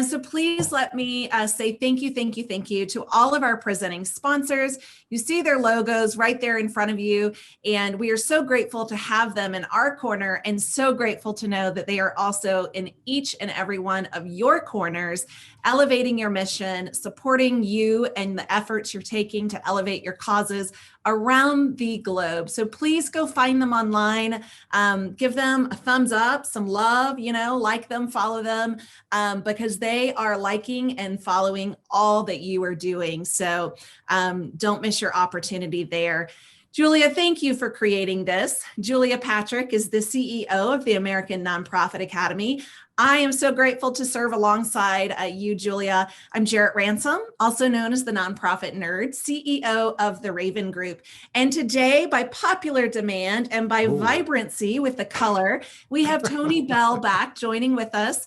So please let me say thank you to all of our presenting sponsors. You see their logos right there in front of you, and we are so grateful to have them in our corner and so grateful to know that they are also in each and every one of your corners, elevating your mission, supporting you and the efforts you're taking to elevate your causes around the globe. So please go find them online, give them a thumbs up, some love, like them, follow them, because they are liking and following all that you are doing. So don't miss your opportunity there. Julia, thank you for creating this. Julia Patrick is the CEO of the American Nonprofit Academy. I am so grateful to serve alongside you, Julia. I'm Jarrett Ransom, also known as the Nonprofit Nerd, CEO of the Raven Group. And today, by popular demand and by vibrancy with the color, we have Tony Bell back joining with us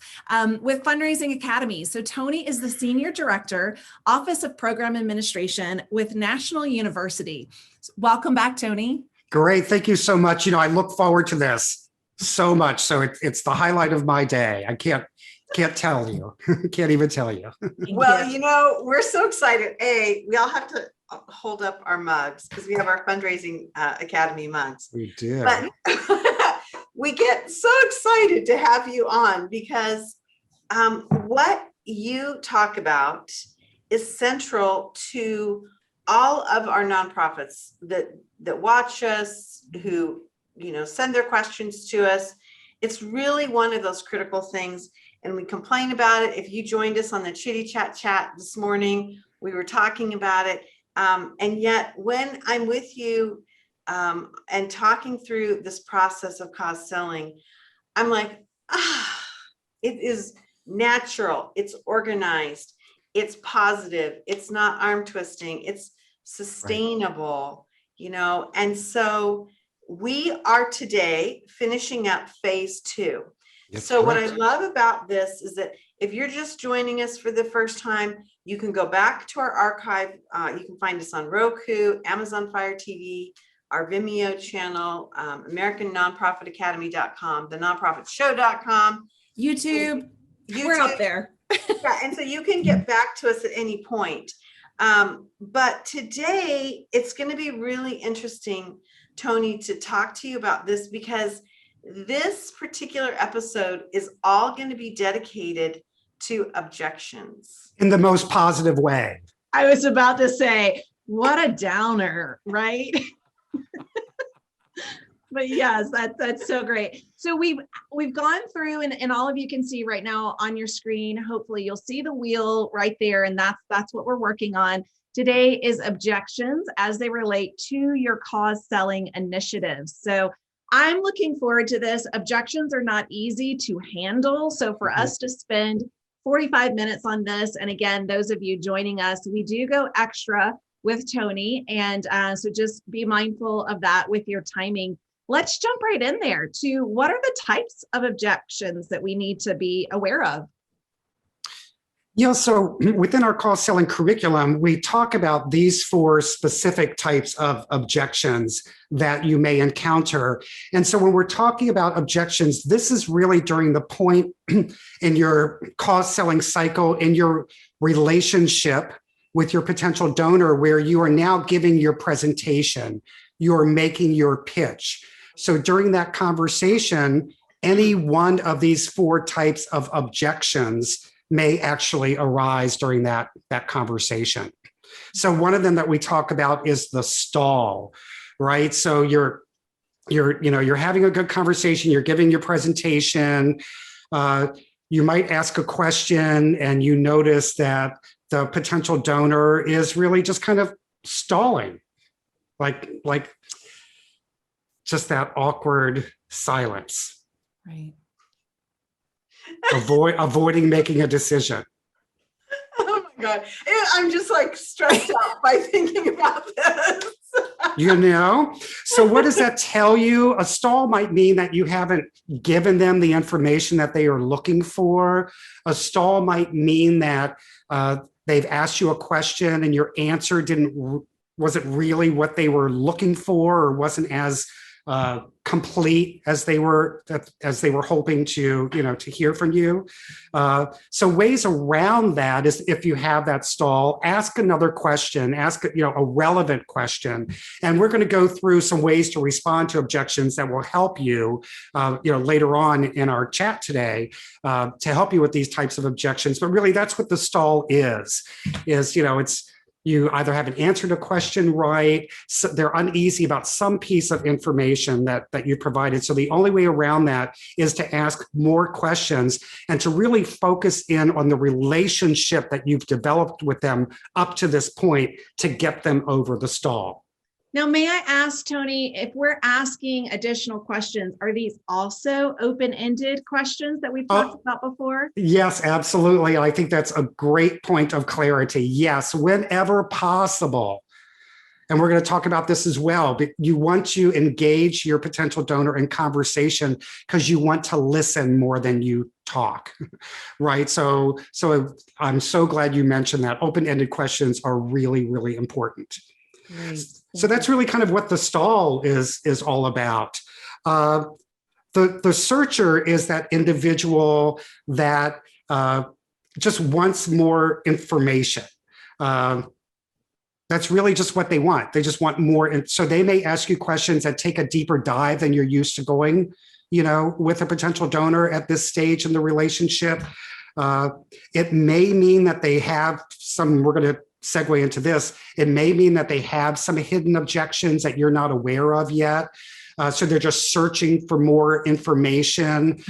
with Fundraising Academy. So Tony is the Senior Director, Office of Program Administration with National University. Welcome back, Tony. Great. Thank you so much. I look forward to this so much. So it's the highlight of my day. I can't tell you. Can't even tell you. Well, we're so excited. We all have to hold up our mugs because we have our Fundraising Academy mugs. We do. But we get so excited to have you on because what you talk about is central to all of our nonprofits that watch us, who send their questions to us. It's really one of those critical things, and we complain about it. If you joined us on the Chitty Chat this morning, we were talking about it, and yet when I'm with you and talking through this process of cause selling, I'm like, it is natural, it's organized, it's positive, it's not arm twisting, it's sustainable, and so we are today finishing up phase 2. So what I love about this is that if you're just joining us for the first time, you can go back to our archive. You can find us on Roku, Amazon Fire TV, our Vimeo channel, AmericanNonprofitAcademy.com, thenonprofitshow.com, YouTube. We're out there. Yeah, and so you can get back to us at any point. But today it's going to be really interesting, Tony, to talk to you about this, because this particular episode is all going to be dedicated to objections. In the most positive way. I was about to say, what a downer, right? But yes, that's so great. So we've gone through, and all of you can see right now on your screen, hopefully you'll see the wheel right there, and that's what we're working on. Today is objections as they relate to your cause selling initiatives. So I'm looking forward to this. Objections are not easy to handle. So for us to spend 45 minutes on this, and again, those of you joining us, we do go extra with Tony, and so just be mindful of that with your timing. Let's jump right in there to what are the types of objections that we need to be aware of? So within our cause selling curriculum, we talk about these 4 specific types of objections that you may encounter. And so when we're talking about objections, this is really during the point in your cause selling cycle, in your relationship with your potential donor, where you are now giving your presentation, you're making your pitch. So during that conversation, any one of these 4 types of objections may actually arise during that conversation. So one of them that we talk about is the stall, right? So you're having a good conversation, you're giving your presentation, you might ask a question and you notice that the potential donor is really just kind of stalling, like just that awkward silence. Right. Avoiding making a decision. Oh my God. I'm just like stressed out by thinking about this. So what does that tell you? A stall might mean that you haven't given them the information that they are looking for. A stall might mean that they've asked you a question and your answer wasn't really what they were looking for, or wasn't as complete as they were hoping to, to hear from you. So ways around that is, if you have that stall, ask another question, ask a relevant question, and we're going to go through some ways to respond to objections that will help you, later on in our chat today, to help you with these types of objections. But really, that's what the stall is it's, you either haven't answered a question right, so they're uneasy about some piece of information that you provided. So the only way around that is to ask more questions and to really focus in on the relationship that you've developed with them up to this point to get them over the stall. Now, may I ask, Tony, if we're asking additional questions, are these also open-ended questions that we've talked about before? Yes, absolutely. I think that's a great point of clarity. Yes, whenever possible. And we're going to talk about this as well. But you want to engage your potential donor in conversation because you want to listen more than you talk, right? So I'm so glad you mentioned that. Open-ended questions are really, really important. Right. So that's really kind of what the stall is all about. The searcher is that individual that just wants more information. That's really just what they want. They just want more. And so they may ask you questions that take a deeper dive than you're used to going, with a potential donor at this stage in the relationship. It may mean that they have we're going to segue into this. It may mean that they have some hidden objections that you're not aware of yet. So they're just searching for more information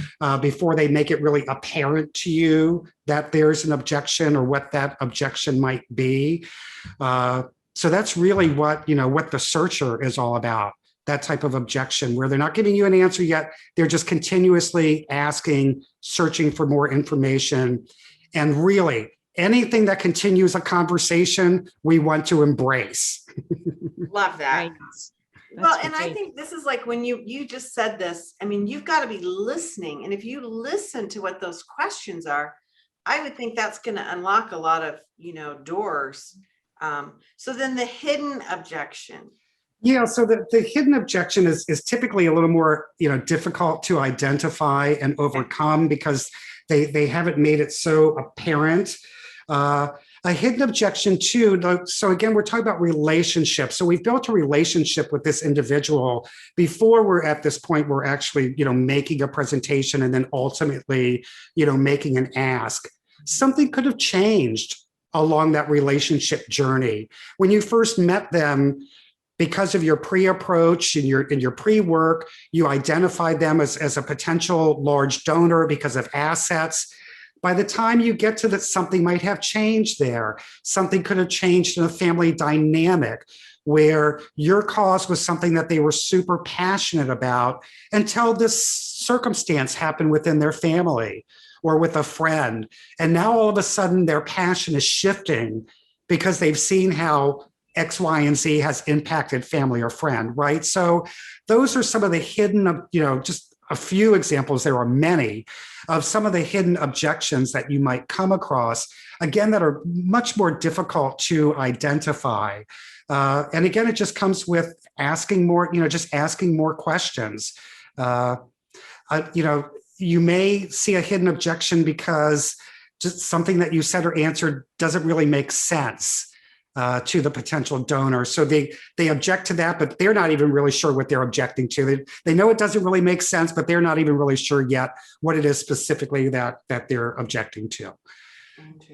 before they make it really apparent to you that there's an objection or what that objection might be. So that's really what the searcher is all about. That type of objection where they're not giving you an answer yet. They're just continuously asking, searching for more information. And really, anything that continues a conversation, we want to embrace. Love that. Right. Well, and I think this is like when you just said this, I mean, you've got to be listening. And if you listen to what those questions are, I would think that's going to unlock a lot of, doors. So then the hidden objection. Yeah, so the hidden objection is typically a little more, difficult to identify and overcome because they haven't made it so apparent. A hidden objection too. So again, we're talking about relationships. So we've built a relationship with this individual before we're at this point. We're actually, making a presentation and then ultimately, making an ask. Something could have changed along that relationship journey. When you first met them, because of your pre-approach and your pre-work, you identified them as a potential large donor because of assets. By the time you get to that, something might have changed there. Something could have changed in a family dynamic where your cause was something that they were super passionate about until this circumstance happened within their family or with a friend. And now all of a sudden their passion is shifting because they've seen how X, Y, and Z has impacted family or friend, right? So those are some of the hidden, just a few examples. There are many of some of the hidden objections that you might come across, again, that are much more difficult to identify. And again, it just comes with asking more, just asking more questions. You may see a hidden objection because just something that you said or answered doesn't really make sense to the potential donor. So they object to that, but they're not even really sure what they're objecting to. They know it doesn't really make sense, but they're not even really sure yet what it is specifically that they're objecting to.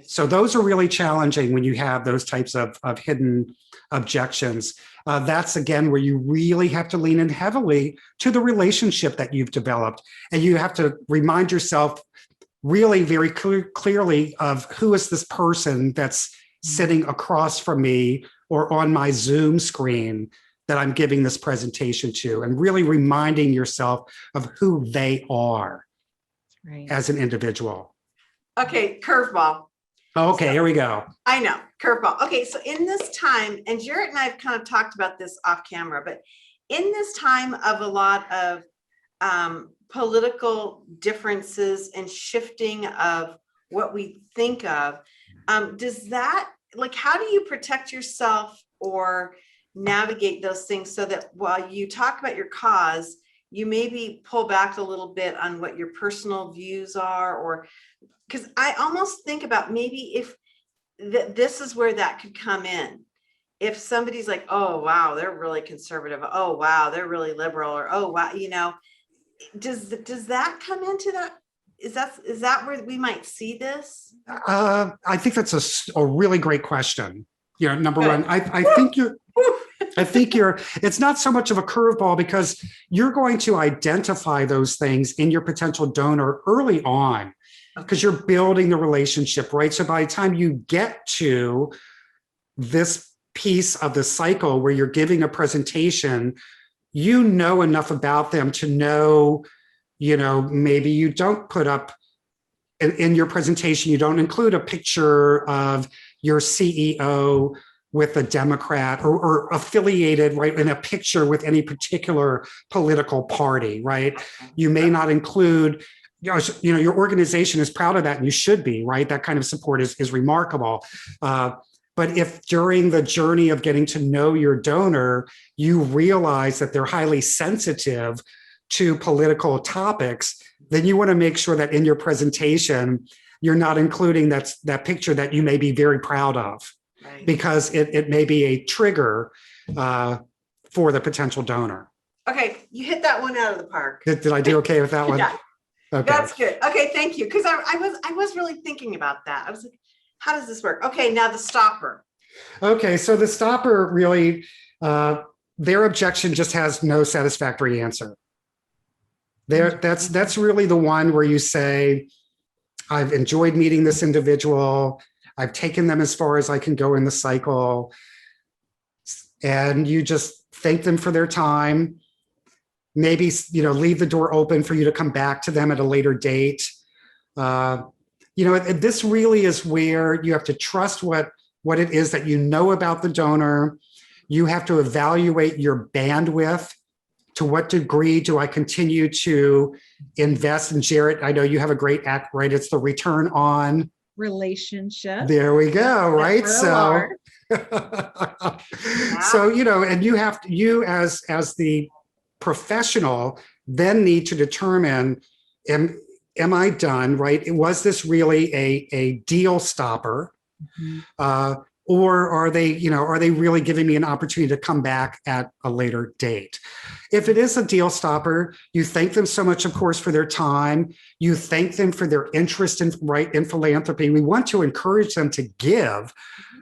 So those are really challenging when you have those types of hidden objections. That's again where you really have to lean in heavily to the relationship that you've developed. And you have to remind yourself really very clearly of who is this person that's sitting across from me or on my Zoom screen that I'm giving this presentation to, and really reminding yourself of who they are as an individual. Okay, curveball. Okay, So, here we go. I know, curveball. Okay, so in this time, and Jarrett and I have kind of talked about this off camera, but in this time of a lot of political differences and shifting of what we think of, does that, like, how do you protect yourself or navigate those things so that while you talk about your cause, you maybe pull back a little bit on what your personal views are, or because I almost think about maybe if this is where that could come in. If somebody's like, oh, wow, they're really conservative. Oh, wow, they're really liberal. Or, oh, wow, does that come into that? Is that where we might see this? I think that's a really great question. Number Good. one, I think it's not so much of a curveball because you're going to identify those things in your potential donor early on because you're building the relationship, right? So by the time you get to this piece of the cycle where you're giving a presentation, you know enough about them to know, maybe you don't put up in your presentation, you don't include a picture of your CEO with a Democrat or affiliated, right, in a picture with any particular political party, right? You may not include, your organization is proud of that and you should be, right? That kind of support is remarkable. But if during the journey of getting to know your donor, you realize that they're highly sensitive to political topics, then you want to make sure that in your presentation, you're not including that picture that you may be very proud of, right? Because it may be a trigger for the potential donor. Okay, you hit that one out of the park. Did I do okay with that one? Yeah, okay. That's good. Okay, thank you. Because I was really thinking about that. I was like, how does this work? Okay, now the stopper. Okay, so the stopper really, their objection just has no satisfactory answer. That's really the one where you say, I've enjoyed meeting this individual. I've taken them as far as I can go in the cycle. And you just thank them for their time. Maybe, leave the door open for you to come back to them at a later date. This really is where you have to trust what it is that you know about the donor. You have to evaluate your bandwidth. To what degree do I continue to invest in Jarrett? I know you have a great act, right? It's the return on relationship. There we go, right? So, and you as the professional then need to determine, am I done, right? Was this really a deal stopper? Mm-hmm. Or are they really giving me an opportunity to come back at a later date? If it is a deal stopper, you thank them so much, of course, for their time. You thank them for their interest in philanthropy. We want to encourage them to give,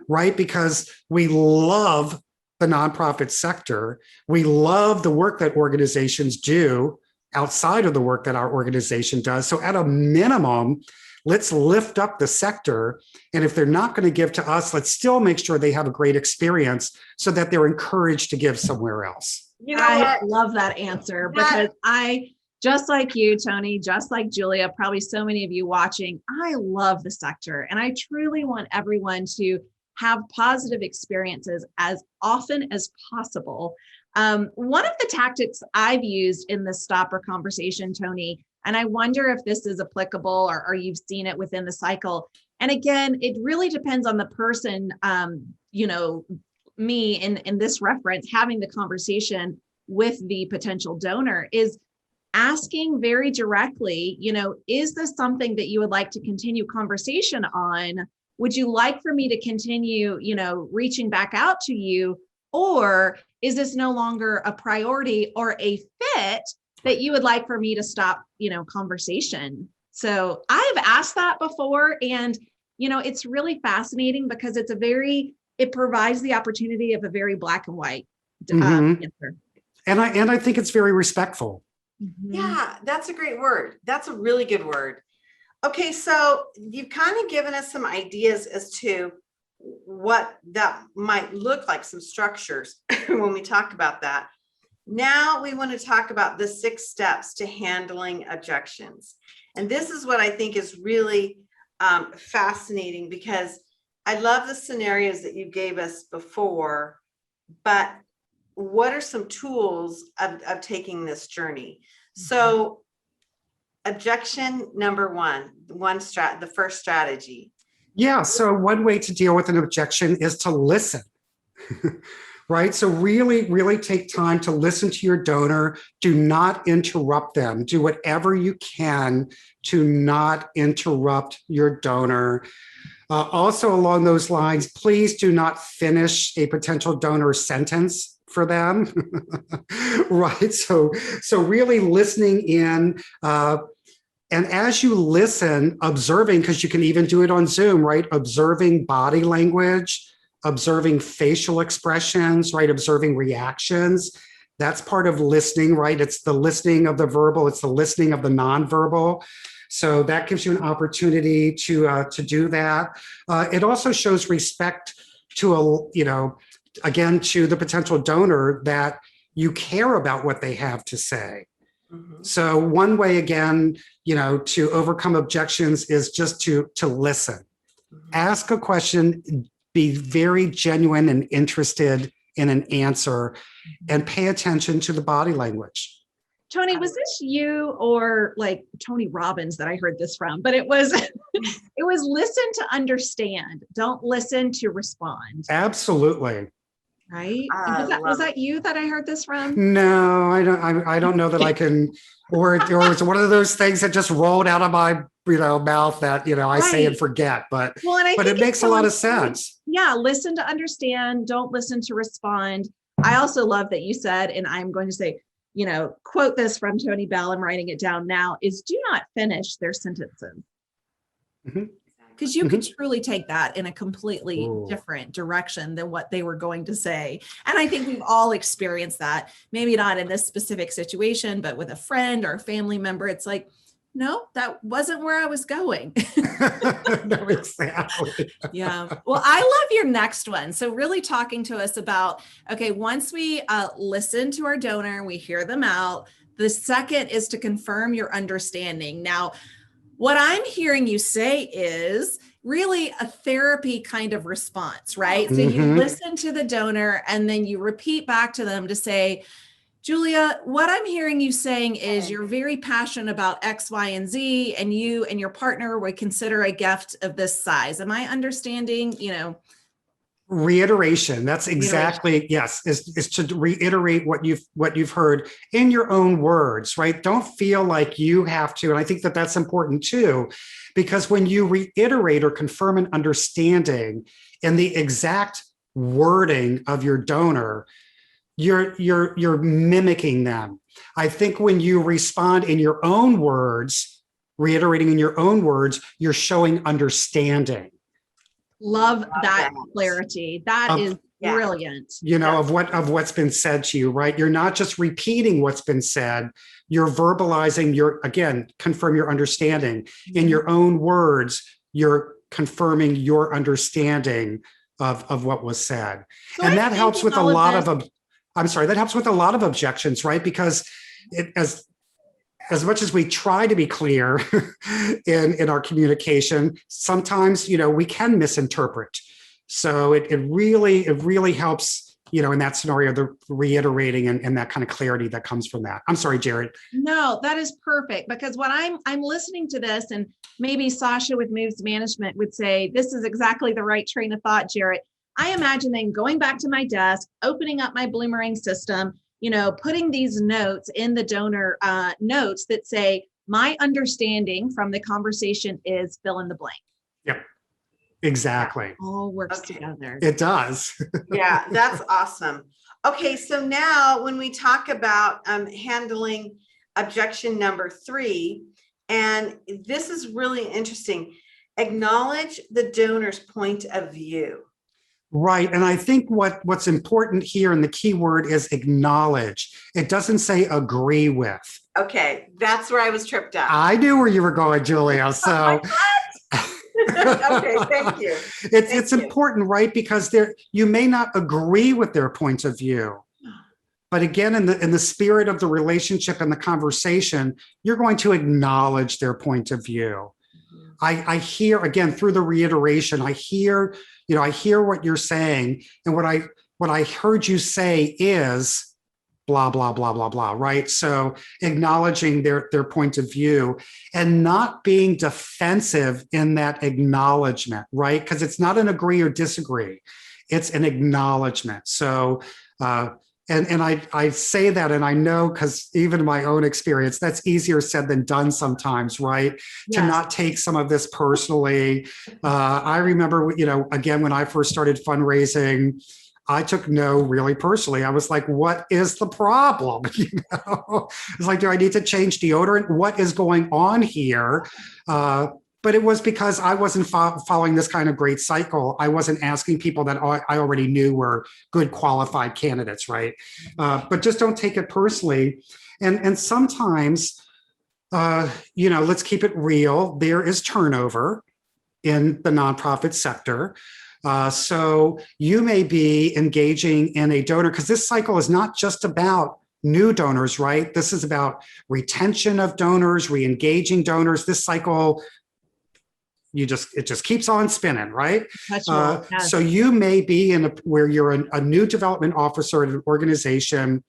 right? Because we love the nonprofit sector. We love the work that organizations do outside of the work that our organization does. So at a minimum, let's lift up the sector. And if they're not going to give to us, let's still make sure they have a great experience so that they're encouraged to give somewhere else. I love that answer because I, just like you, Tony, just like Julia, probably so many of you watching, I love the sector and I truly want everyone to have positive experiences as often as possible. One of the tactics I've used in the stopper conversation, Tony, and I wonder if this is applicable or you've seen it within the cycle. And again, it really depends on the person, me in this reference, having the conversation with the potential donor is asking very directly, is this something that you would like to continue conversation on? Would you like for me to continue, reaching back out to you? Or is this no longer a priority or a fit that you would like for me to stop, conversation? So I've asked that before and, it's really fascinating because it provides the opportunity of a very black and white answer. And I think it's very respectful. Mm-hmm. Yeah, that's a great word. That's a really good word. Okay, so you've kind of given us some ideas as to what that might look like, some structures when we talk about that. Now we want to talk about the 6 steps to handling objections. And this is what I think is really fascinating because I love the scenarios that you gave us before, but what are some tools of taking this journey? So objection number one, the first strategy. Yeah, so one way to deal with an objection is to listen. right? So really, really take time to listen to your donor. Do not interrupt them. Do whatever you can to not interrupt your donor. Also along those lines, please do not finish a potential donor sentence for them, right? So really listening in, and as you listen, observing, because you can even do it on Zoom, right? Observing body language, observing facial expressions, right? Observing reactions. That's part of listening, right? It's the listening of the verbal, it's the listening of the nonverbal. So that gives you an opportunity to do that. It also shows respect to again, to the potential donor, that you care about what they have to say. Mm-hmm. So one way, again, to overcome objections is just to listen. Mm-hmm. Ask a question, be very genuine and interested in an answer, and pay attention to the body language. Tony, was this you or like Tony Robbins that I heard this from? But it was listen to understand. Don't listen to respond. Absolutely. Right? Was that you that I heard this from? No, I don't know that I can, or it's one of those things that just rolled out of my mouth that I say and forget. But it makes a lot of sense. Yeah, listen to understand. Don't listen to respond. I also love that you said, and I'm going to say, quote this from Tony Bell, I'm writing it down now, is do not finish their sentences. Because you could truly take that in a completely different direction than what they were going to say. And I think we've all experienced that, maybe not in this specific situation, but with a friend or a family member. It's like, no, that wasn't where I was going. No, exactly. Yeah. Well, I love your next one. So really talking to us about, okay, once we listen to our donor, we hear them out. The second is to confirm your understanding. Now, what I'm hearing you say is really a therapy kind of response, right? So you listen to the donor and then you repeat back to them to say, Julia, what I'm hearing you saying is you're very passionate about X, Y, and Z, and you and your partner would consider a gift of this size. Am I understanding, Reiteration. That's exactly, yes, is to reiterate what you've heard in your own words, right? Don't feel like you have to. And I think that that's important too, because when you reiterate or confirm an understanding in the exact wording of your donor, you're mimicking them. I think when you respond in your own words, reiterating in your own words, you're showing understanding. Love that clarity. That is brilliant. Of what's been said to you, right? You're not just repeating what's been said, you're verbalizing confirm your understanding. In your own words, you're confirming your understanding of what was said. So and that helps with a lot of that helps with a lot of objections, right? Because as much as we try to be clear in our communication, sometimes, we can misinterpret. So it really helps, in that scenario, the reiterating and that kind of clarity that comes from that. I'm sorry, Jared. No, that is perfect, because when I'm listening to this, and maybe Sasha with Moves Management would say, this is exactly the right train of thought, Jared. I imagine then going back to my desk, opening up my Bloomerang system, putting these notes in the donor notes that say, my understanding from the conversation is fill in the blank. Yep, exactly. It all works together. It does. Yeah, that's awesome. Okay, so now when we talk about handling objection number 3, and this is really interesting, acknowledge the donor's point of view. Right. And I think what's important here, and the key word is acknowledge. It doesn't say agree with. Okay. That's where I was tripped up. I knew where you were going, Julia. So okay. Thank you. It's important, right? Because you may not agree with their point of view. But again, in the spirit of the relationship and the conversation, you're going to acknowledge their point of view. I hear, again, through the reiteration, I hear what you're saying. And what I heard you say is blah, blah, blah, blah, blah, right? So acknowledging their point of view and not being defensive in that acknowledgement, right? Because it's not an agree or disagree. It's an acknowledgement. So, and I say that, and I know, because even in my own experience, that's easier said than done sometimes, right? To Yes. not take some of this personally. I remember, again, when I first started fundraising, I took no really personally. I was like, what is the problem? It's like, do I need to change deodorant? What is going on here? But it was because I wasn't following this kind of great cycle. I wasn't asking people that I already knew were good qualified candidates, right? But just don't take it personally. And sometimes, let's keep it real. There is turnover in the nonprofit sector. So you may be engaging in a donor, because this cycle is not just about new donors, right? This is about retention of donors, re-engaging donors. This cycle, it just keeps on spinning, right? Yes. So you may be where you're a new development officer at an organization.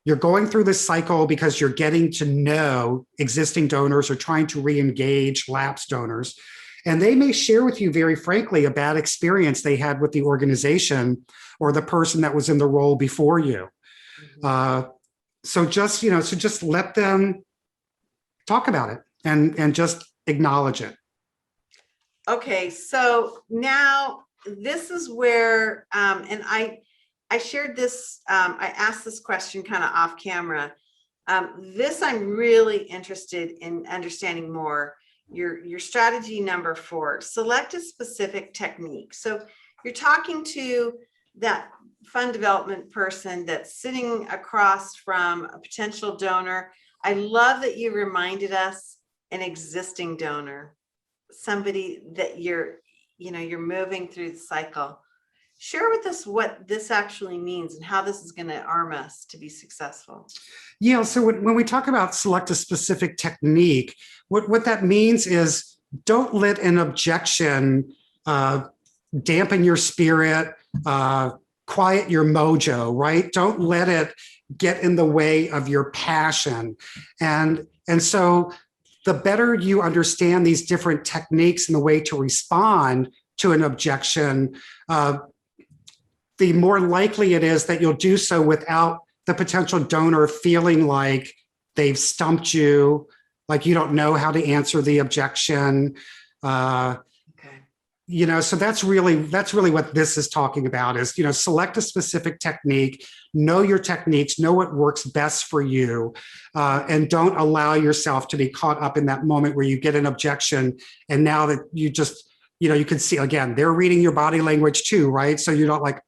You're going through this cycle because you're getting to know existing donors or trying to re-engage lapsed donors. And they may share with you very frankly a bad experience they had with the organization or the person that was in the role before you. So just let them talk about it and just acknowledge it. Okay, so now this is where, and I shared this, I asked this question kind of off camera. This I'm really interested in understanding more. Your strategy number 4, select a specific technique. So you're talking to that fund development person that's sitting across from a potential donor. I love that you reminded us an existing donor, somebody that you're moving through the cycle. Share with us what this actually means and how this is going to arm us to be successful. Yeah, so when we talk about select a specific technique, what that means is don't let an objection dampen your spirit, quiet your mojo, right? Don't let it get in the way of your passion. And so the better you understand these different techniques and the way to respond to an objection, the more likely it is that you'll do so without the potential donor feeling like they've stumped you, like you don't know how to answer the objection. So that's really what this is talking about is, select a specific technique, know your techniques, know what works best for you, and don't allow yourself to be caught up in that moment where you get an objection. And now that you just, you can see, again, they're reading your body language too, right? So you're not like,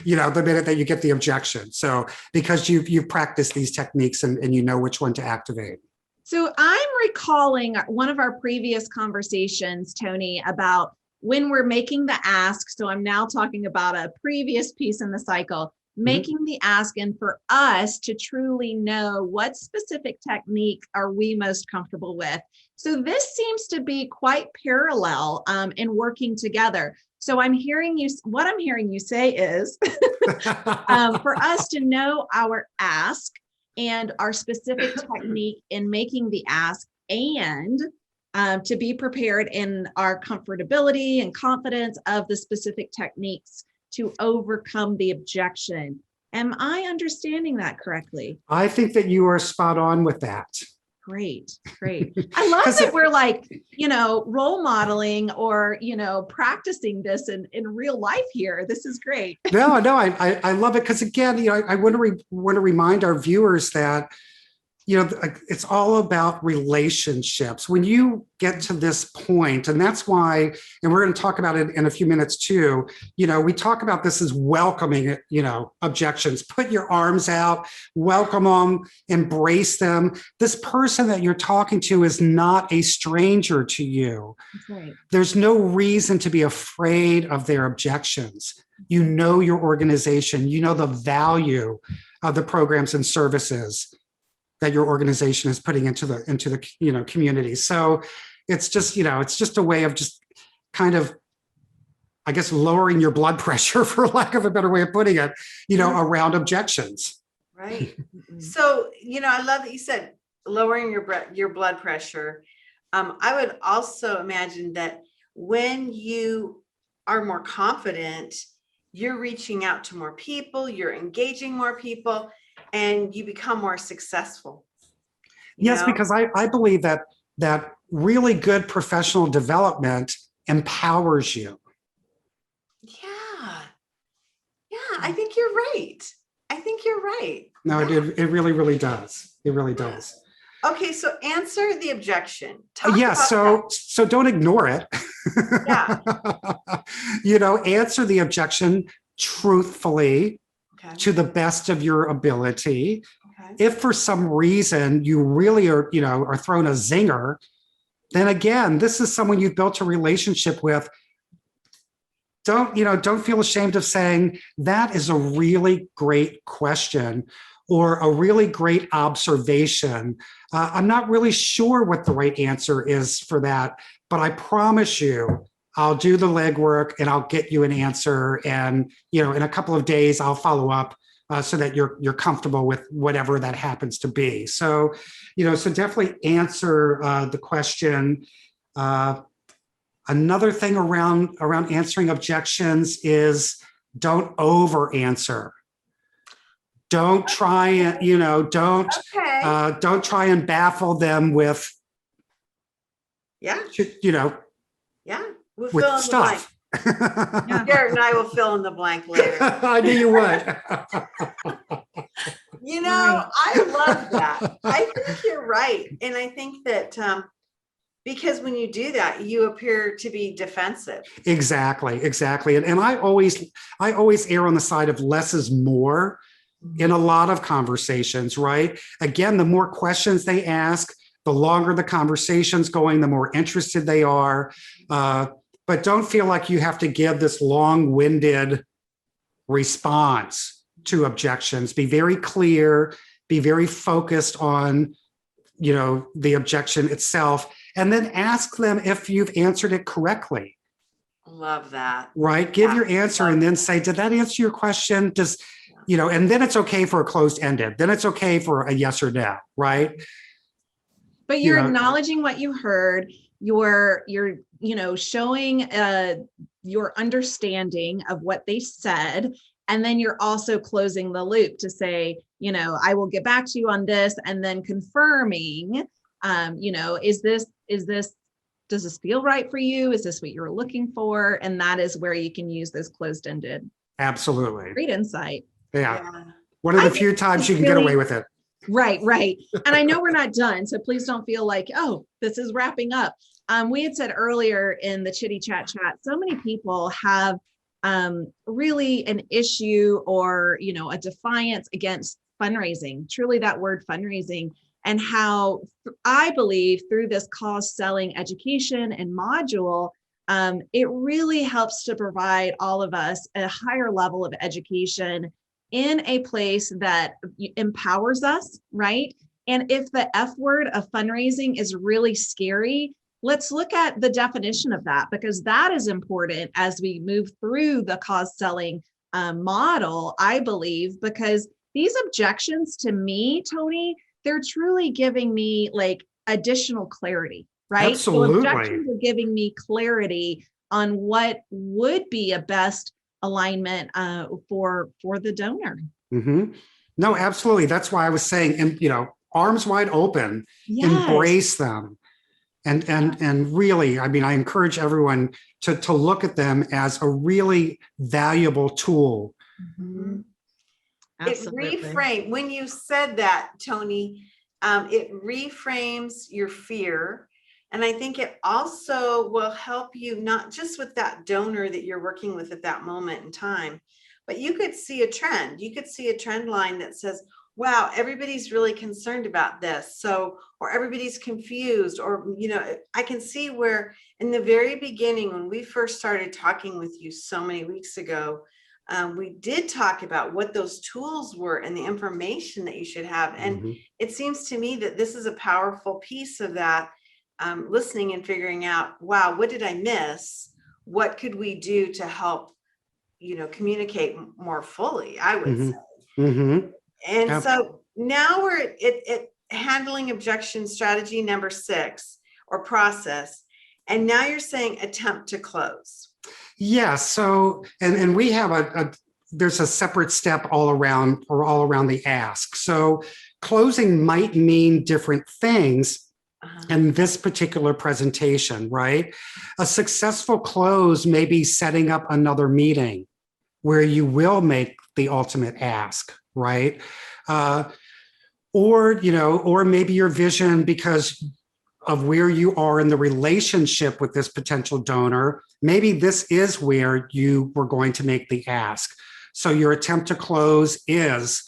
the minute that you get the objection. So because you've practiced these techniques and you know which one to activate. So I'm recalling one of our previous conversations, Tony, about when we're making the ask. So I'm now talking about a previous piece in the cycle, making the ask, and for us to truly know what specific technique are we most comfortable with. So this seems to be quite parallel in working together. So what I'm hearing you say is for us to know our ask and our specific technique in making the ask, and to be prepared in our comfortability and confidence of the specific techniques to overcome the objection. Am I understanding that correctly? I think that you are spot on with that. Great. I love that we're like, role modeling or, practicing this in real life here. This is great. No, I love it. Because again, I want to remind our viewers that, it's all about relationships. When you get to this point, and that's why, and we're going to talk about it in a few minutes too, we talk about this as welcoming, objections. Put your arms out, welcome them, embrace them. This person that you're talking to is not a stranger to you. That's right. There's no reason to be afraid of their objections. You know your organization, you know the value of the programs and services that your organization is putting into the community. So it's just a way of just kind of, I guess, lowering your blood pressure, for lack of a better way of putting it, around objections. Right. So, I love that you said lowering your blood pressure. I would also imagine that when you are more confident, you're reaching out to more people, you're engaging more people, and you become more successful. Yes, because I believe that really good professional development empowers you. Yeah. Yeah, I think you're right. I think you're right. No, Yeah. it really, really does. It really does. Okay, so answer the objection. Yeah, so don't ignore it. Yeah. Answer the objection truthfully, Okay. to the best of your ability. Okay. If for some reason you really are thrown a zinger, then again, this is someone you've built a relationship with. Don't feel ashamed of saying that is a really great question or a really great observation. I'm not really sure what the right answer is for that, but I promise you, I'll do the legwork and I'll get you an answer. And, in a couple of days, I'll follow up so that you're comfortable with whatever that happens to be. So, so definitely answer the question. Another thing around answering objections is don't over answer. Don't try and, don't try and baffle them with, Yeah. Yeah. We'll with fill in stuff. the blank. Garrett and I will fill in the blank later. I knew you would. I love that. I think you're right. And I think that because when you do that, you appear to be defensive. Exactly. And I always err on the side of less is more in a lot of conversations, right? Again, the more questions they ask, the longer the conversation's going, the more interested they are. But don't feel like you have to give this long-winded response to objections. Be very clear, be very focused on, the objection itself, and then ask them if you've answered it correctly. Love that. Right? Give your answer and then say, did that answer your question? And then it's okay for a closed-ended. Then it's okay for a yes or no, right? But you're acknowledging what you heard. You're showing your understanding of what they said. And then you're also closing the loop to say, I will get back to you on this, and then confirming, does this feel right for you? Is this what you're looking for? And that is where you can use this closed-ended. Absolutely. Great insight. Yeah. One of the few times you can get away with it. Right. And I know we're not done, so please don't feel like, oh, this is wrapping up. We had said earlier in the Chitty Chat, so many people have really an issue or, a defiance against fundraising, truly that word fundraising, and how I believe through this cause selling education and module, it really helps to provide all of us a higher level of education in a place that empowers us, right? And if the F word of fundraising is really scary, let's look at the definition of that, because that is important as we move through the cause selling model, I believe, because these objections to me, Tony, they're truly giving me like additional clarity, right? Absolutely. So objections are giving me clarity on what would be a best alignment for the donor. Mm-hmm. No, absolutely. That's why I was saying, and arms wide open, Yes. Embrace them. And really, I encourage everyone to look at them as a really valuable tool. Mm-hmm. Absolutely. It reframes, when you said that, Tony, it reframes your fear. And I think it also will help you, not just with that donor that you're working with at that moment in time, but you could see a trend. You could see a trend line that says, wow, everybody's really concerned about this. Or everybody's confused, or, I can see where in the very beginning, when we first started talking with you so many weeks ago, we did talk about what those tools were and the information that you should have. And it seems to me that this is a powerful piece of that, listening and figuring out, wow, what did I miss? What could we do to help, communicate more fully, I would say. Mm-hmm. And so now we're at handling objection strategy number 6, or process. And now you're saying attempt to close. Yeah. So, and we have there's a separate step all around the ask. So closing might mean different things in this particular presentation, right? A successful close may be setting up another meeting where you will make the ultimate ask, right? Or maybe your vision, because of where you are in the relationship with this potential donor, maybe this is where you were going to make the ask. So your attempt to close is,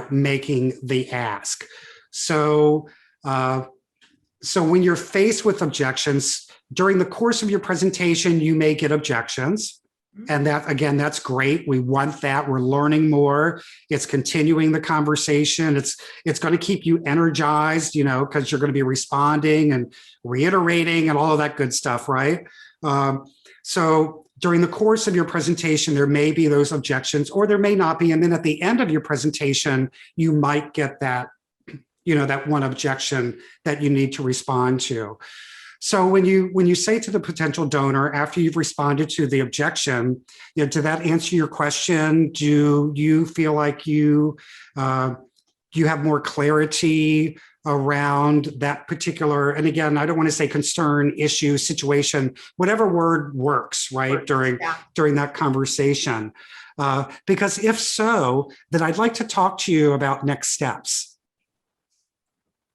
making the ask. So, so when you're faced with objections, during the course of your presentation, you may get objections. And that, again, that's great. We want that. We're learning more. It's continuing the conversation. It's going to keep you energized, because you're going to be responding and reiterating and all of that good stuff, right? So during the course of your presentation, there may be those objections, or there may not be. And then at the end of your presentation, you might get that, that one objection that you need to respond to. So when you say to the potential donor, after you've responded to the objection, did that answer your question? Do you feel like you have more clarity around that particular, and again, I don't want to say concern, issue, situation, whatever word works, right, during that conversation. Because if so, then I'd like to talk to you about next steps.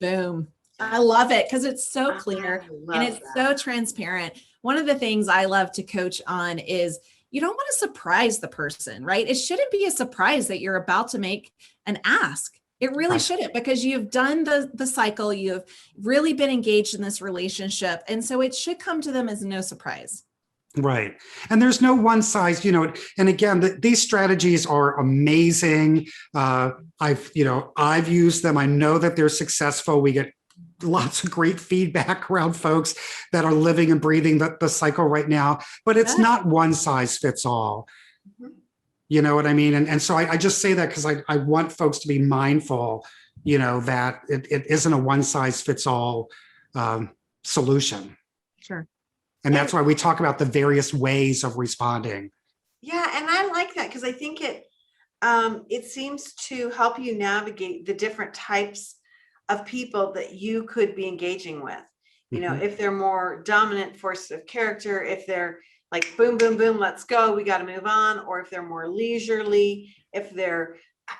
Boom. I love it because it's so clear and it's so transparent. One of the things I love to coach on is you don't want to surprise the person, right? It shouldn't be a surprise that you're about to make an ask. It really shouldn't, because you've done the cycle. You've really been engaged in this relationship. And so it should come to them as no surprise. Right. And there's no one size, and again, these strategies are amazing. I've used them. I know that they're successful. We get lots of great feedback around folks that are living and breathing the cycle right now, but it's not one size fits all. You know what I mean? And so I just say that because I want folks to be mindful, that it isn't a one size fits all solution. Sure. And that's why we talk about the various ways of responding. Yeah. And I like that because I think it seems to help you navigate the different types of people that you could be engaging with. If they're more dominant force of character, if they're like, boom, boom, boom, let's go, we got to move on. Or if they're more leisurely, if they're,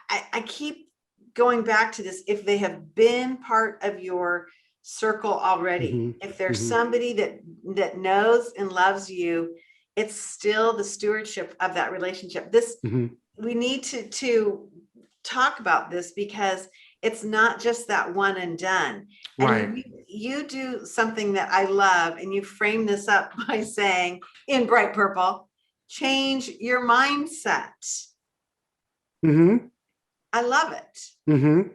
I keep going back to this, if they have been part of your circle already, if there's somebody that knows and loves you, it's still the stewardship of that relationship. We need to talk about this because it's not just that one and done. And right. You do something that I love, and you frame this up by saying in bright purple, change your mindset. I love it.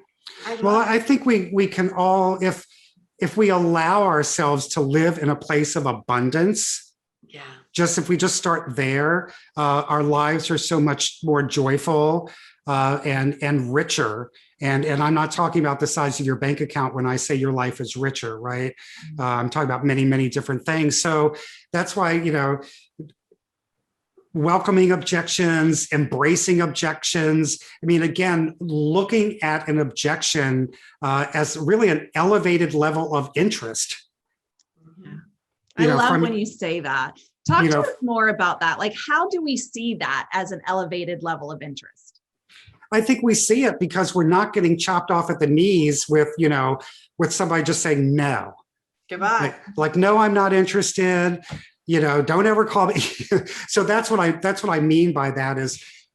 I think we can all, if we allow ourselves to live in a place of abundance, if we just start there, our lives are so much more joyful and richer. And I'm not talking about the size of your bank account when I say your life is richer, right? I'm talking about many, many different things. So that's why, welcoming objections, embracing objections. I mean, again, looking at an objection as really an elevated level of interest. I love when you say that. Talk to us more about that. Like, how do we see that as an elevated level of interest? I think we see it because we're not getting chopped off at the knees with somebody just saying no. Goodbye. Like, no, I'm not interested. Don't ever call me. So that's what I mean by that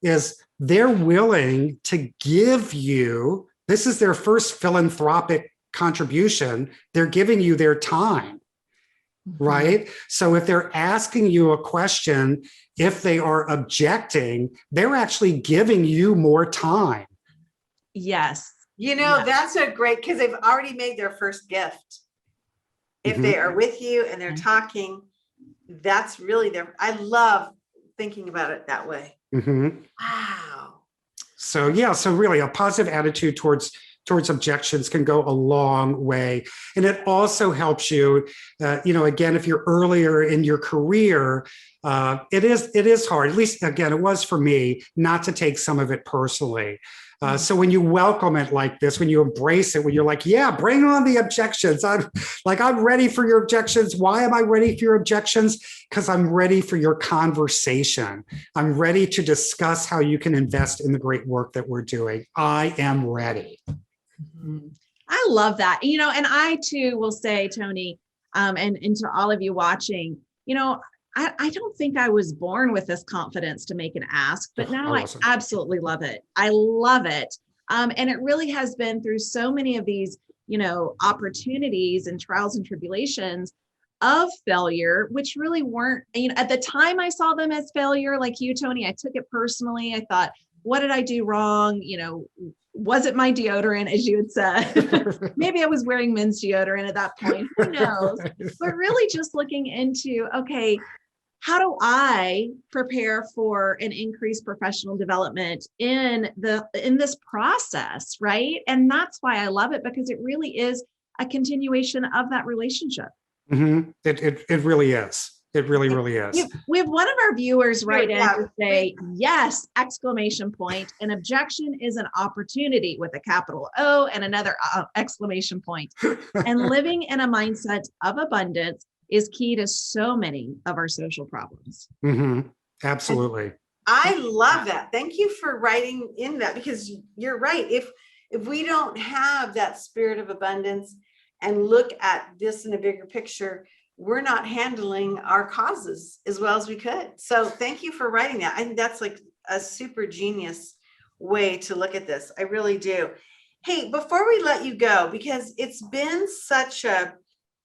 is they're willing to give you, this is their first philanthropic contribution. They're giving you their time, right? So if they're asking you a question, if they are objecting, they're actually giving you more time. Yes. That's a great, because they've already made their first gift. If they are with you and they're talking, that's really I love thinking about it that way. Wow. So really a positive attitude towards towards objections can go a long way. And it also helps you, again, if you're earlier in your career, it is hard, at least again, it was for me, not to take some of it personally. So when you welcome it like this, when you embrace it, when you're like, yeah, bring on the objections. I'm ready for your objections. Why am I ready for your objections? Because I'm ready for your conversation. I'm ready to discuss how you can invest in the great work that we're doing. I am ready. I love that. And I too will say, Tony, and to all of you watching, I don't think I was born with this confidence to make an ask, but now I absolutely love it. I love it. And it really has been through so many of these, opportunities and trials and tribulations of failure, which really weren't, at the time I saw them as failure, like you, Tony, I took it personally. I thought, what did I do wrong? Was it my deodorant, as you had said? Maybe I was wearing men's deodorant at that point. Who knows? But really just looking into, okay, how do I prepare for an increased professional development in this process, right? And that's why I love it, because it really is a continuation of that relationship. Mm-hmm. It really is. It really, really is. We have one of our viewers write in to say, yes, exclamation point. An objection is an opportunity with a capital O and another exclamation point. And living in a mindset of abundance is key to so many of our social problems. Mm-hmm. Absolutely. And I love that. Thank you for writing in that, because you're right. If we don't have that spirit of abundance and look at this in a bigger picture, we're not handling our causes as well as we could. So thank you for writing that. I think that's like a super genius way to look at this. I really do. Hey, before we let you go, because it's been such a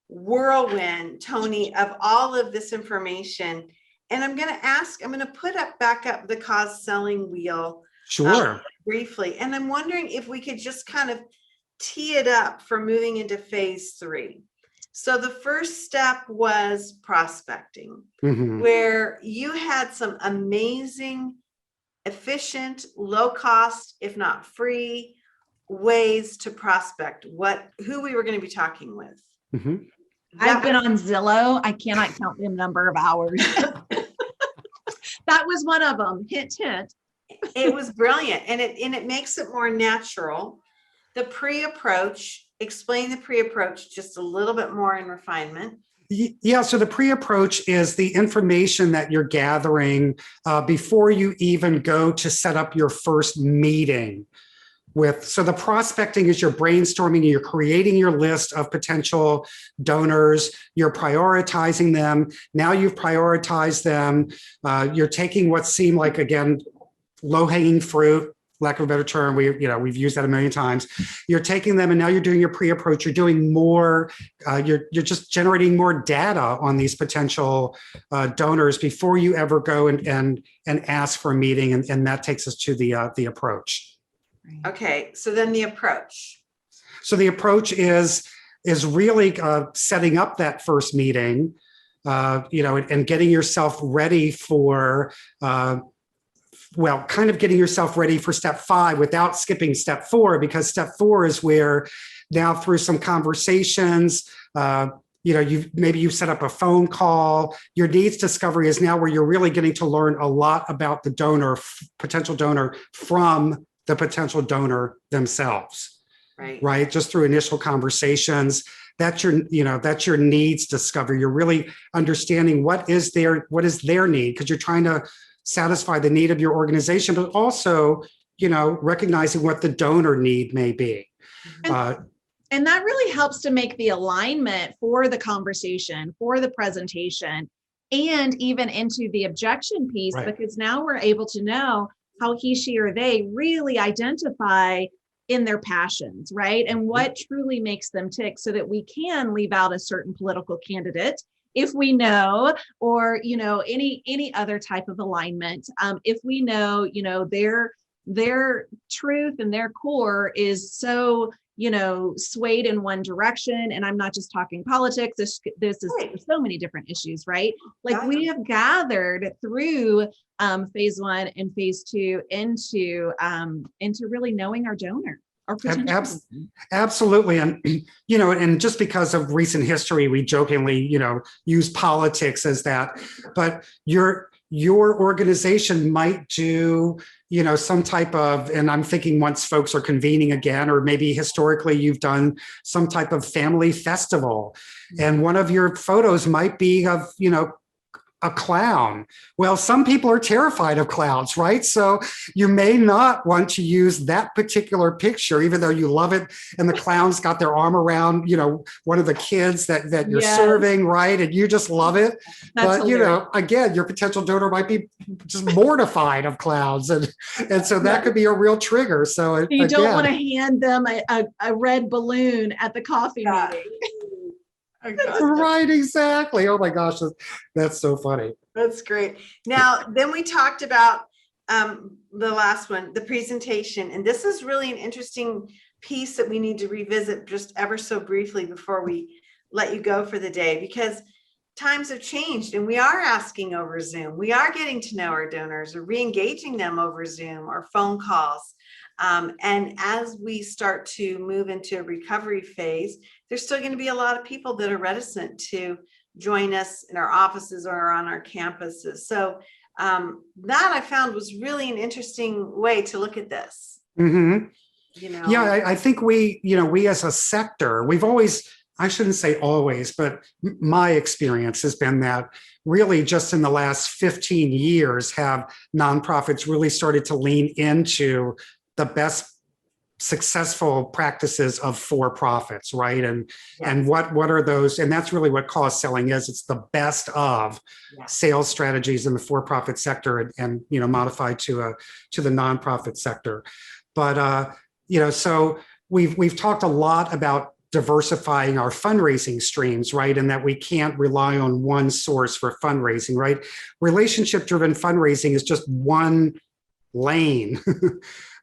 whirlwind, Tony, of all of this information, and I'm going to put back up the cause selling wheel. Sure. Briefly. And I'm wondering if we could just kind of tee it up for moving into phase 3. So the first step was prospecting, Mm-hmm. where you had some amazing, efficient, low cost, if not free, ways to prospect who we were going to be talking with. Mm-hmm. I've been on Zillow. I cannot count the number of hours. That was one of them. Hint, hint. It was brilliant. And it makes it more natural. The pre-approach, explain the pre-approach just a little bit more in refinement. Yeah, so the pre-approach is the information that you're gathering before you even go to set up your first meeting so the prospecting is your brainstorming, you're creating your list of potential donors, you're prioritizing them. Now you've prioritized them. You're taking what seem like, again, low-hanging fruit, lack of a better term, we've used that a million times. You're taking them and now you're doing your pre-approach. You're doing more, you're just generating more data on these potential donors before you ever go and ask for a meeting. And that takes us to the approach. Okay, so then the approach. So the approach is really setting up that first meeting, and getting yourself ready for getting yourself ready for step 5 without skipping step 4, because step 4 is where now through some conversations, you've set up a phone call. Your needs discovery is now where you're really getting to learn a lot about the potential donor from the potential donor themselves, right? Just through initial conversations. That's your needs discovery. You're really understanding what is their need, because you're trying to satisfy the need of your organization, but also, recognizing what the donor need may be. And that really helps to make the alignment for the conversation, for the presentation, and even into the objection piece, right? Because now we're able to know how he, she, or they really identify in their passions, right? And what truly makes them tick, so that we can leave out a certain political candidate if we know, or, any other type of alignment. If we know, their truth and their core is so, swayed in one direction. And I'm not just talking politics. This is so many different issues, right? Like we have gathered through phase 1 and phase 2 into really knowing our donor. or potential. Absolutely. And, and just because of recent history, we jokingly, use politics as that, but your organization might do, some type of, and I'm thinking once folks are convening again, or maybe historically you've done some type of family festival, and one of your photos might be of, a clown. Well, some people are terrified of clowns, right? So you may not want to use that particular picture, even though you love it. And the clown's got their arm around, one of the kids that you're serving, right? And you just love it. That's but, hilarious. Again, your potential donor might be just mortified of clowns. And so that could be a real trigger. So you don't want to hand them a red balloon at the coffee meeting. Right, exactly. Oh my gosh, that's so funny. That's great. Now, then we talked about the last one, the presentation. And this is really an interesting piece that we need to revisit just ever so briefly before we let you go for the day, because times have changed and we are asking over Zoom. We are getting to know our donors or re-engaging them over Zoom or phone calls. And as we start to move into a recovery phase, there's still going to be a lot of people that are reticent to join us in our offices or on our campuses. So that I found was really an interesting way to look at this. Mm-hmm. Yeah, I think we as a sector, we've always, I shouldn't say always, but my experience has been that really just in the last 15 years have nonprofits really started to lean into the best successful practices of for-profits, right? And Yes. and what are those? And that's really what cause selling is. It's the best of sales strategies in the for-profit sector and modified to the nonprofit sector. But so we've talked a lot about diversifying our fundraising streams, right? And that we can't rely on one source for fundraising, right? Relationship-driven fundraising is just one lane.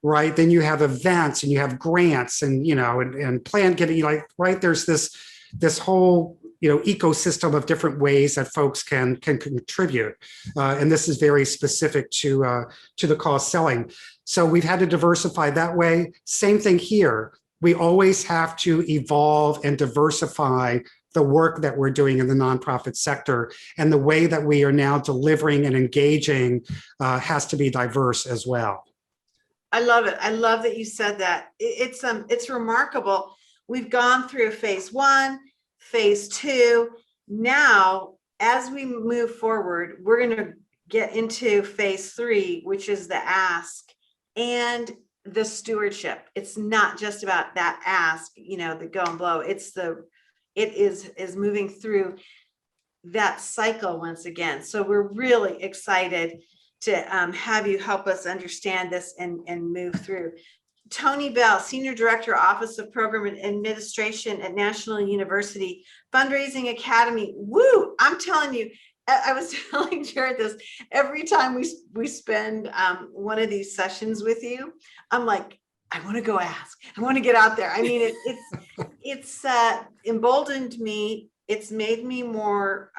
Right. Then you have events and you have grants and, and plan getting right. There's this whole, ecosystem of different ways that folks can contribute. And this is very specific to the cause selling. So we've had to diversify that way. Same thing here. We always have to evolve and diversify the work that we're doing in the nonprofit sector, and the way that we are now delivering and engaging has to be diverse as well. I love it. I love that you said that. It's remarkable. We've gone through phase 1, phase 2. Now, as we move forward, we're going to get into phase 3, which is the ask and the stewardship. It's not just about that ask, the go and blow. It is moving through that cycle once again. So we're really excited to have you help us understand this and move through. Tony Bell, Senior Director, Office of Program Administration at National University Fundraising Academy. Woo! I'm telling you, I was telling Jared this, every time we spend one of these sessions with you, I'm like, I want to go ask. I want to get out there. I mean, it's emboldened me. It's made me more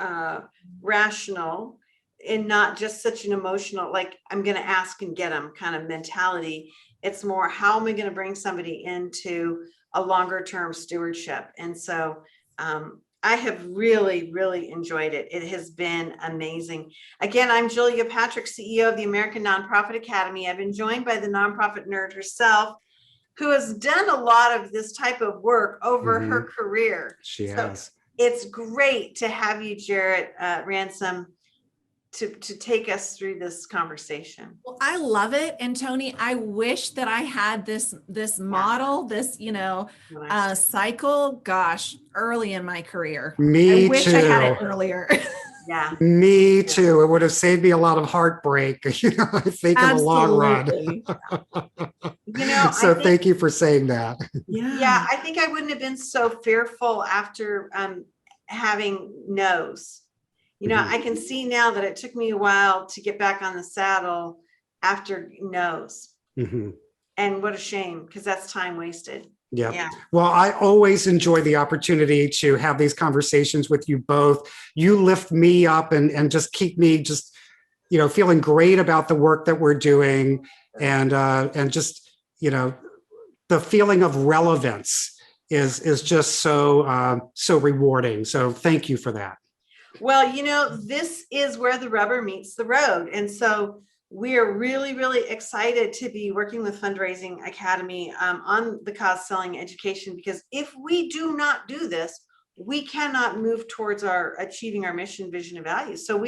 rational, and not just such an emotional, like I'm going to ask and get them kind of mentality. It's more, how am I going to bring somebody into a longer term stewardship? And so I have really, really enjoyed it. It has been amazing. Again, I'm Julia Patrick, CEO of the American Nonprofit Academy. I've been joined by the nonprofit nerd herself, who has done a lot of this type of work over her career. She has. It's great to have you, Jared Ransom, to take us through this conversation. Well, I love it. And Tony, I wish that I had this model, this, cycle, gosh, early in my career. Me I wish too. I had it earlier. Yeah. Me too. It would have saved me a lot of heartbreak, I think, in the long run. So thank you for saying that. Yeah, I think I wouldn't have been so fearful after having no's. I can see now that it took me a while to get back on the saddle after no's. And what a shame, because that's time wasted. Yeah. Well, I always enjoy the opportunity to have these conversations with you both. You lift me up and just keep me just, feeling great about the work that we're doing, and just, the feeling of relevance is just so rewarding. So thank you for that. Well, this is where the rubber meets the road. And so we are really, really excited to be working with Fundraising Academy on the cause selling education, because if we do not do this, we cannot move towards achieving our mission, vision, and values. So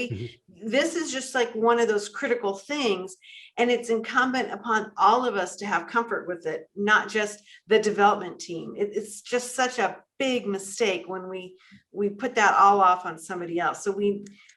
this is just like one of those critical things, and it's incumbent upon all of us to have comfort with it, not just the development team. It's just such a big mistake when we put that all off on somebody else. So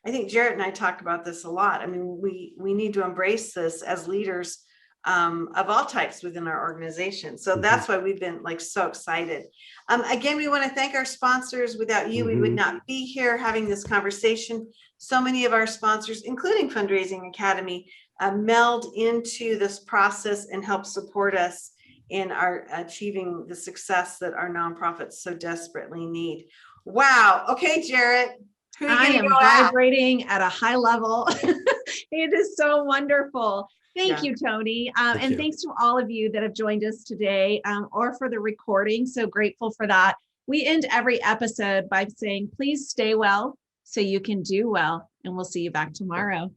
I think Jarrett and I talked about this a lot. I mean, we need to embrace this as leaders of all types within our organization. So that's why we've been like so excited. Again, we want to thank our sponsors. Without you, we would not be here having this conversation. So many of our sponsors, including Fundraising Academy, meld into this process and help support us in our achieving the success that our nonprofits so desperately need. Wow. Okay, Jarrett. I am vibrating at a high level. It is so wonderful. Thank you, Tony. And thanks to all of you that have joined us today or for the recording. So grateful for that. We end every episode by saying, please stay well so you can do well. And we'll see you back tomorrow.